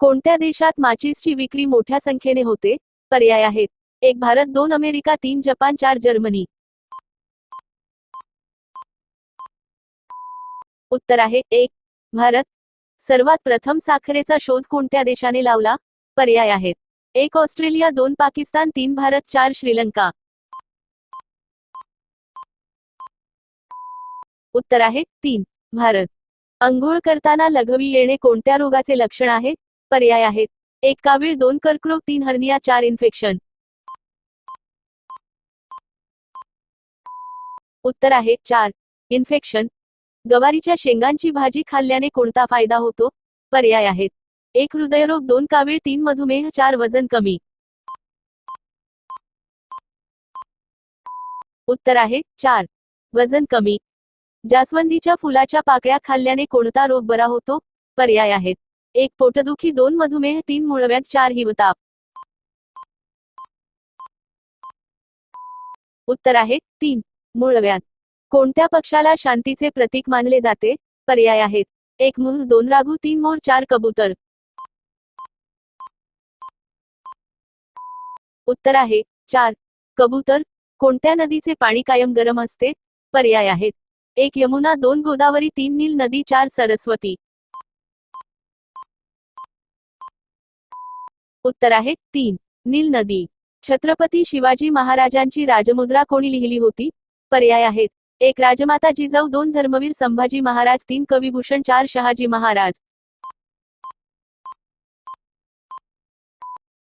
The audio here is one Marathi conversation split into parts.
कोणत्या देशात माचीसची विक्री मोठ्या संख्येने होते? पर्याय आहेत: 1 भारत, 2 अमेरिका, 3 जपान, 4 जर्मनी. उत्तर आहे 1 भारत. सर्वात प्रथम साखरेचा शोध कोणत्या देशाने लावला? पर्याय आहेत: 1 ऑस्ट्रेलिया, 2 पाकिस्तान, 3 भारत, 4 श्रीलंका. उत्तर आहे 3 भारत. अंघोळ करताना लघवी येणे कोणत्या रोगाचे लक्षण आहे? पर्याय आहेत: 1 कावीळ, 2 कर्करोग, 3 हर्निया, 4 इन्फेक्शन. उत्तर आहे 4 इन्फेक्शन. गवारीच्या शेंगांची भाजी खाल्ल्याने कोणता फायदा होतो? पर्याय आहेत: 1 हृदयरोग, 2 कावीळ, 3 मधुमेह, 4 वजन कमी. उत्तर आहे 4 वजन कमी. जास्वंदीच्या फुलाच्या पाकळ्या खाल्ल्याने कोणता रोग बरा होतो? पर्याय आहेत: 1 पोटदुखी, 2 मधुमेह, 3 मूळव्याध, 4 हिवताप. उत्तर आहे 3 मूळव्याध. कोणत्या पक्षाला शांतीचे प्रतीक मानले जाते? पर्याय आहेत: 1 मोर, 2 राघू, 3 मोर, 4 कबूतर. उत्तर आहे 4 कबूतर. कोणत्या नदीचे पाणी कायम गरम असते? पर्याय आहेत: 1 यमुना, 2 गोदावरी, 3 नील नदी, 4 सरस्वती. उत्तर आहे 3 नील नदी. छत्रपती शिवाजी महाराजांची राजमुद्रा कोणी लिहिली होती? पर्याय आहेत: 1 राजमाता जिजाऊ, 2 धर्मवीर संभाजी महाराज, 3 कविभूषण, 4 शहाजी महाराज.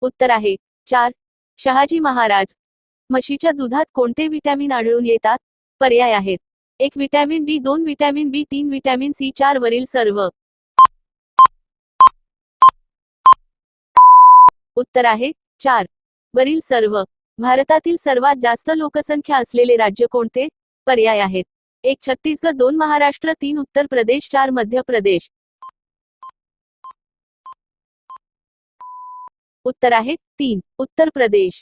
उत्तर आहे 4 शहाजी महाराज. म्हशीच्या दुधात कोणते विटॅमिन आढळून येतात? पर्याय आहेत: 1 विटॅमिन डी, 2 विटॅमिन बी, 3 विटॅमिन सी, 4 वरील सर्व. उत्तर आहे 4 वरील सर्व. भारतातील सर्वात जास्त लोकसंख्या असलेले राज्य कोणते? पर्याय आहेत: 1 छत्तीसगड, 2 महाराष्ट्र, 3 उत्तर प्रदेश, 4 मध्य प्रदेश. उत्तर आहे 3 उत्तर प्रदेश.